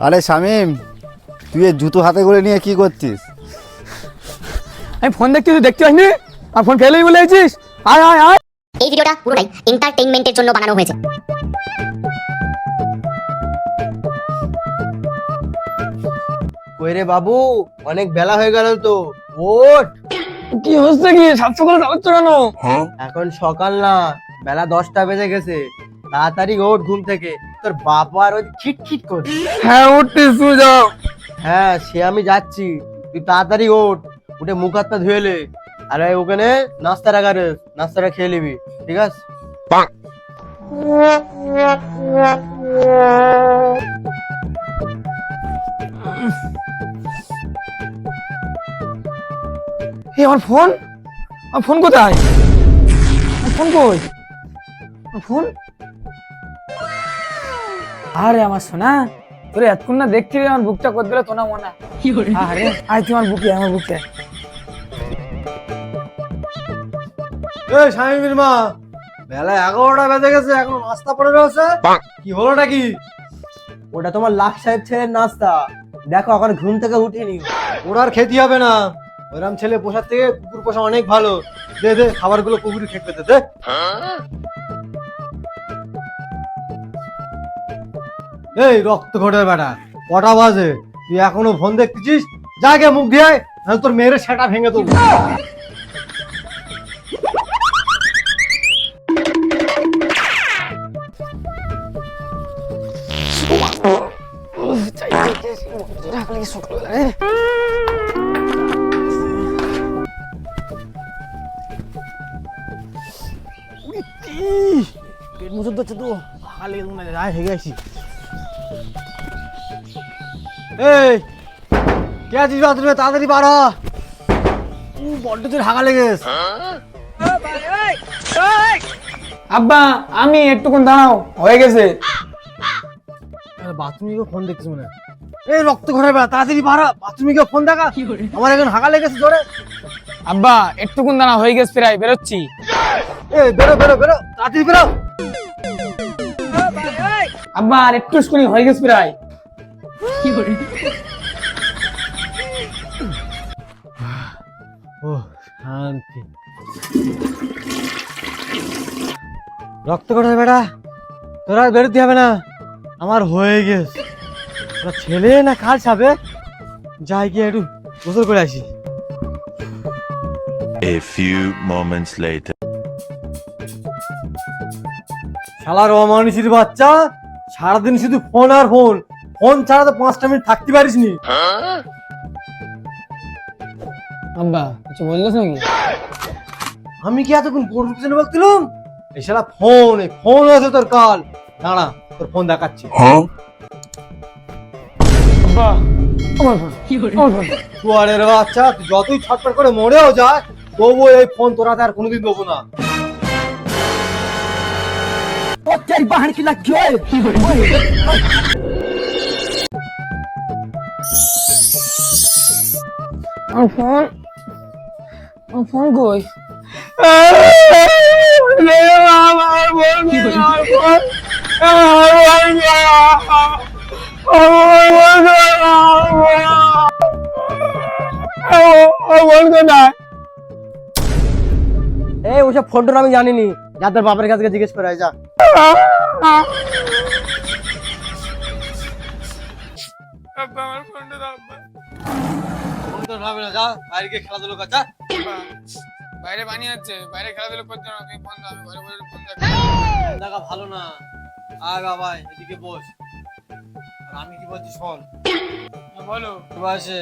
আরে শামিম, তুই এই জুতো হাতে করে নিয়ে কি করছিস? আমি ফোন দেখতে দেখতে পাইনি, আর ফোন ফেলেই বলে আছিস। আয় আয় আয়। এই ভিডিওটা পুরোটাই এন্টারটেইনমেন্টের জন্য বানানো হয়েছে। কই রে বাবু, অনেক বেলা হয়ে গেল তো, ওঠ। কি হচ্ছে কি? সাত সকালে যাচ্ছ কেন? এখন সকাল না, বেলা 10টা বেজে গেছে। তাড়াতাড়ি ওঠ ঘুম থেকে, তোর বাবা আর ওই খিটখিট করছে। হ্যাঁ উঠছিস, তুই যাও। হ্যাঁ সে আমি যাচ্ছি, তুই তাড়াতাড়ি ওঠ, উঠে মুখ হাত পা ধুয়ে লে। আর এই ওখানে নাস্তা রাখা রে, নাস্তাটা খেয়ে নিবি, ঠিক আছে? এই আমার ফোন, আমার ফোন কোথায়? আমার ফোন কই? আমার ফোন? আরে আমার সোনা, তোরে এতক্ষণ না দেখতে পেয়ে আমার বুকটা করে দিল তোনা মোনা। আরে আয় তুই আমার বুকে, আমার বুকে। এই স্বামীর মা, বেলা 11টা বেজে গেছে, এখন নাস্তা পড়ে রয়েছে। কি হলোটা কি? ওটা তোমার লাখ সাহেব ছেলের নাস্তা, দেখো এখন ঘুম থেকে উঠিনি। ওরা আর খেতে হবে না, ওইরাম ছেলে পোষার থেকে কুকুর পোষা অনেক ভালো। দে দে খাবারগুলো কুকুরই খেতে দে। এই রক্ত ঘটের বেটা, কটা বাজে? তুই এখনো ফোন দেখতেছিস? যা গে মুখ দিয়ে, তোর মেয়ের সেটা ভেঙে দেবো। পেট মুছে দিচ্ছে তো, খালি রায় হয়ে গেছি। এই কে আছিস বাথরুমে? তাড়াতাড়ি পারা, বড্ড তোর হাগা লেগে গেছে। আব্বা আমি একটুক্ষণ দাঁড়াও, হয়ে গেছে। বাথরুমে গিয়ে ফোন দেখছিস মনে হয়। এই রক্ত ঘরে বেড়া, তাড়াতাড়ি পারা, বাথরুমে গিয়ে ফোন দেখা। আমার এখন হাগা লেগেছে জোরে। আব্বা একটুক্ষণ দাঁড়াও, হয়ে গেছে, প্রায় বেরোচ্ছি। এই বেরো বেরো বেরো, তাড়াতাড়ি বেরো। আব্বা আর একটু শুনি, হয়ে গেছে প্রায়। ও শান্তি। রক্ত ঘরে বেড়া, তোরা আর বেরোতে হবে না, আমার হয়ে গেছে। তোরা ছেলে না কাল ছাবে, যাই গিয়ে একটু গোসল করে আসি। A few moments later. শালার অমানুষের বাচ্চা, সারাদিন শুধু ফোন আর ফোন, ফোন ছাড়া তো 5টা মিনিট থাকতে পারিস নি। আব্বা কিছু বললিস নাকি? আমি কি এতক্ষণ পড়তে পিছনে বলছিলাম? এই শালা ফোন, এই ফোন আছে তোর কাল। দাঁড়া, তোর ফোন দেখাচ্ছি। আব্বা আমার ফোন, আমার ফোন। তুয়ারের বাচ্চা, তুই যতই ছটফট করে মরেও যায়, তবু এই ফোন তোরা আর কোনোদিন দেবো না। আমার ফোন, আমার ফোন কই? এই ওসব ফোন টোন আমি জানিনি, যা তোর বাপের কাছে জিজ্ঞেস করে আয়, যা। ফোন তোর ভাবে না, যা বাইরে গিয়ে খেলাধুলো কর, যা। বাইরে পানি আছে, বাইরে খেলাধুলো করতে না, তুমি ফোন দাও, আমি ঘরে বসে ফোন দেখবো। দেখা ভালো না। আয় বাবা এদিকে বস। আর আমি কি বলছি শোন, বলো। বয়সে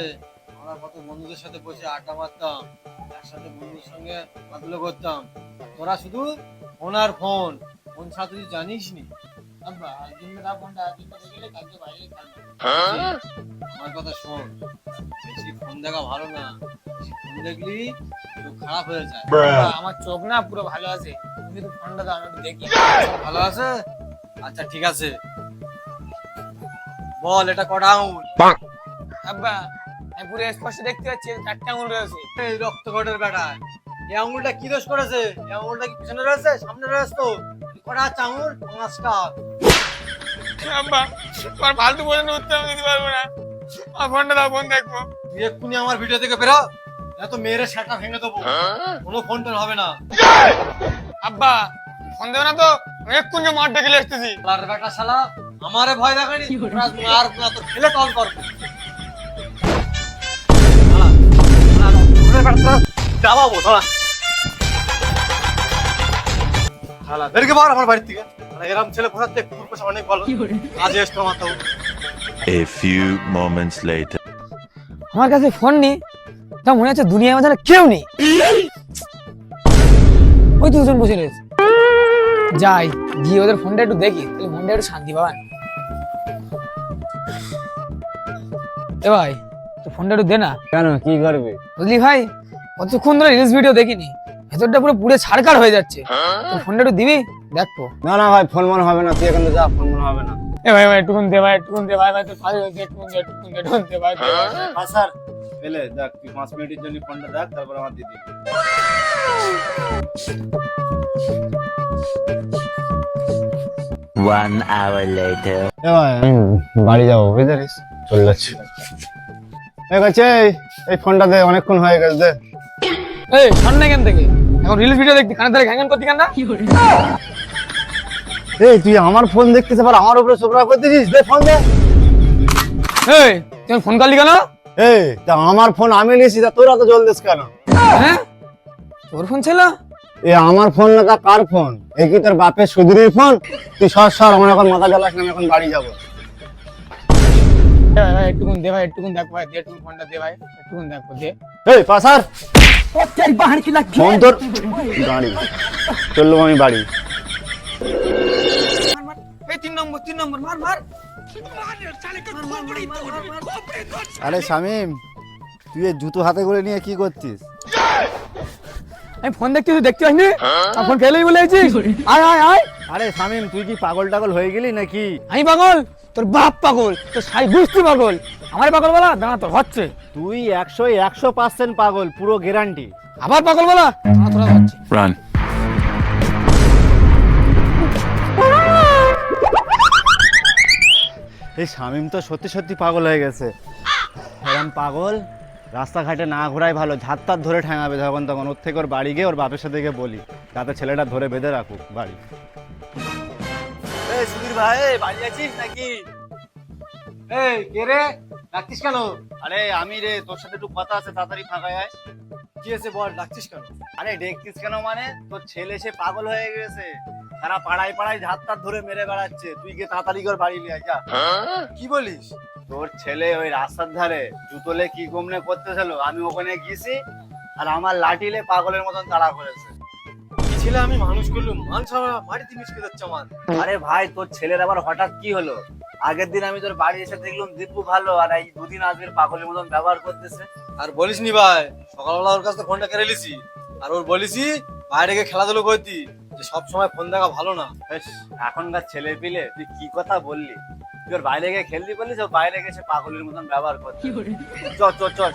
আমরা কত বন্ধুদের সাথে বসে আড্ডা মারতাম, একসাথে বন্ধুদের সঙ্গে খেলাধুলো করতাম। তোরা শুধু ফোন আর ফোন, ফোন ছাড়া তুই জানিস নি। আব্বা একদিন না ফোনটা একদিন দেখে গেলে কালকে বাইরে খেলবো। আমার কথা শোন, বেশি ফোন দেখা ভালো না, বেশি ফোন দেখলি চোখ খারাপ হয়ে যায়। আব্বা, আমার চোখ না পুরো ভালো আছে, তুমি তো ফোনটা দাও, আমি একটু দেখি। ভালো আছে? আচ্ছা ঠিক আছে, বল এটা কটা আঙুল? আব্বা আমি পুরো স্পষ্ট দেখতে পাচ্ছি, 4টা আঙুল রয়েছে। এই রক্ত ঘটের বেটা, এই আঙুলটা কি দোষ করেছে? এই আঙুলটা কি পিছনে রয়েছে, সামনে রয়েছে? তো ওটা চাঙুর 5টা। আব্বা তোমার ফালতু প্রশ্ন উত্তর আমি দিতে পারবো না। আমার ফোনটা দাও, ফোন দেখবো। তুই এক্ষুনি আমার ভিডিও থেকে বেরো, এত মেয়ের সেটা ভেঙে দেবো। কোনো ফোন টোন হবে না। আব্বা ফোন দেবো না তো, আমি এক্ষুনি মাঠ ডেকে নিয়ে আসতেছি। শালার বেটা শালা, আমারে ভয় দেখানি, মার না তো খেলে কল কর। যাবাবো তোরা শালা বেরকে বার আমার বাড়ি থেকে। এরকম ছেলে ফোটাতে কুকুর পোষা অনেক ভালো, কাজে এসতো আমার তো। A few moments later. আমার কাছে ফোন নেই, তা মনে হচ্ছে দুনিয়ার মাঝে আর কেউ নেই। ওই দুজন বসে রয়েছে, যাই গিয়ে ওদের ফোনটা একটু দেখি, তাহলে মনটা একটু শান্তি পাবেন। এ ভাই তো ফোনটা একটু দে না। কেন, কি করবি? বুঝলি ভাই, কতক্ষণ ধরে রিলস ভিডিও দেখিনি, ভেতরটা পুরো পুড়ে ছাড়কার হয়ে যাচ্ছে। তোর ফোনটা একটু দিবি, দেখবো। না না ভাই, ফোন মন হবে না, তুই এখানে যা, ফোন মন হবে না। এ ভাই ভাই একটুকুন দে ভাই, একটুকুন দে ভাই, ভাই তোর পাশে রয়েছে, একটুকুন দে, একটুকুন দে, একটুকুন দে ভাই, দে ভাই। হ্যাঁ স্যার, এলে দেখ, তুই 5 মিনিটের জন্য ফোনটা দেখ, তারপর আমার দিদি। 1 hour later. আমি বাড়ি যাবো, বুঝতে চলে যাচ্ছি। এই ফোনটা দে, অনেকক্ষণ হয়ে গেছে, দে। এই সামনে এখান থেকে, এখন রিলস ভিডিও দেখতি, কানে ধরে ঘ্যাং ঘ্যাং করতি কেন? এই তুই আমার ফোন দেখতেছিস, আবার আমার উপরে সোপরা করতেছিস, দে ফোন দে। এই তুই ফোন করলি কেন? এই তা আমার ফোন আমি নিয়েছি, তা তোরা তো জল দিস কেন? হ্যাঁ তোর ফোন ছিল? এ আমার ফোন না, তা কার ফোন? এ কি তোর বাপের সুধীরের ফোন? তুই সর, আমার এখন মাথা জ্বালাস না, আমি এখন বাড়ি যাবো। ভাই ভাই একটুকুন দে ভাই, একটুকুন দেখ ভাই, দে একটুকুন ফোনটা দে ভাই, একটুকুন দেখো দে। এই পাসার ফোন তোর গাড়ি, চললাম আমি বাড়ি। এই 3 নম্বর মার মার। আরে শামিম, তুই এই জুতো হাতে করে নিয়ে কি করছিস? আমি ফোন দেখতে, তুই দেখতে পাসনি? ফোন ফেলেই বলে আছিস? আয় আয় আয়। আরে শামিম, তুই কি পাগল টাগল হয়ে গেলি নাকি? আমি পাগল? তোর বাপ পাগল, তোর সাই বুঝতে পাগল, আমার পাগল বলা দাঁড়া তোর হচ্ছে। তুই 100% পাগল, পুরো গ্যারান্টি। আবার পাগল বলা দাঁড়া তোরা হচ্ছে। Run. এই শামিম তো সত্যি পাগল হয়ে গেছে। এরকম পাগল রাস্তাঘাটে না ঘোরাই ভালো, ঝাঁত ধরে ঠ্যাঙাবে যখন তখন। ওর থেকে ওর বাড়ি গিয়ে ওর বাপের সাথে গিয়ে বলি, যাতে ছেলেটা ধরে বেঁধে রাখুক বাড়ি। এই সুধীর ভাই, বাড়ি আছিস নাকি? এই কে রে, ডাকছিস কেন? আরে আমি রে, তোর সাথে একটু কথা আছে, তাড়াতাড়ি ফাঁকা আয়। কি হয়েছে বল, ডাকছিস কেন? আরে দেখছিস কেন মানে, তোর ছেলে সে পাগল হয়ে গেছে, সারা পাড়ায় ঝাঁত ধরে মেরে বেড়াচ্ছে। তুই গিয়ে তাড়াতাড়ি করে বাড়ি নিয়ে আয়, যা। কি বলিস? তোর ছেলে ওই রাস্তার ধারে জুতোলে কি গমনে করতেছিল, আমি ওখানে গিয়েছি, আর আমার লাঠিলে পাগলের মতন তাড়া করেছে। কি ছেলে আমি মানুষ করলুম, মান ছাড়া বাড়িতে মিশকে যাচ্ছে আমার। আরে ভাই, তোর ছেলের আবার হঠাৎ কি হলো? আগের দিন আমি তোর বাড়ি এসে দেখলাম দিব্যু ভালো, আর এই দুদিন আজকের পাগলের মতন ব্যবহার করতেছে। আর বলিস নি ভাই, সকালবেলা ওর কাছে ফোনটা কেড়ে লিছি, আর ওর বলিসি বাইরে গিয়ে খেলাধুলো করতি, যে সব সময় ফোন দেখা ভালো না। বেশ, এখনকার ছেলে পিলে তুই কি কথা বললি? তুই ওর বাইরে গিয়ে খেলতি বললিস, ও বাইরে গেছে পাগলের মতন ব্যবহার করতে। চ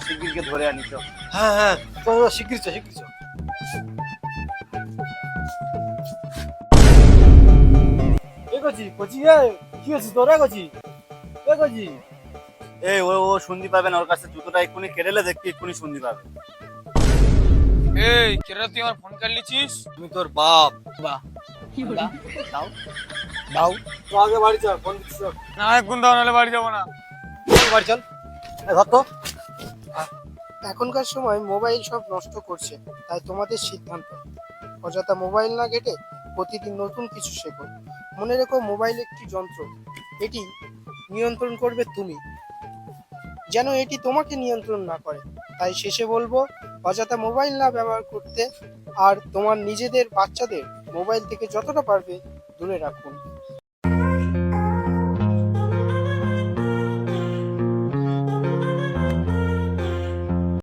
শিগগিরকে ধরে আনি, চ। হ্যাঁ চল শিগগির চ। কচি কি হয়েছে তোরা কচি? কচি এই ও শুনতে পাবে না, ওর কাছে জুতোটা এক্ষুনি কেড়েলে দেখবি, এক্ষুনি শুনতে পাবে। এই কেরা তুই আমার ফোন কাট লিছিস? আমি তোর বাপ। বাহ দাও। দাও তো আগে বাড়ি চল, ফোন দিচ্ছিস। না, এখন দাও, নাহলে বাড়ি যাবো না। বাড়ি চল, ধর তো। এখনকার সময় মোবাইল সব নষ্ট করছে, তাই তোমাদের সিদ্ধান্ত অযথা মোবাইল না ঘেটে প্রতিদিন নতুন কিছু শেখো। মনে রেখো, মোবাইল একটি যন্ত্র, এটি নিয়ন্ত্রণ করবে তুমি, যেন এটি তোমাকে নিয়ন্ত্রণ না করে। তাই শেষে বলবো, অযথা মোবাইল না ব্যবহার করতে, আর তোমার নিজেদের বাচ্চাদের মোবাইল থেকে যতটা পারবে দূরে রাখুন।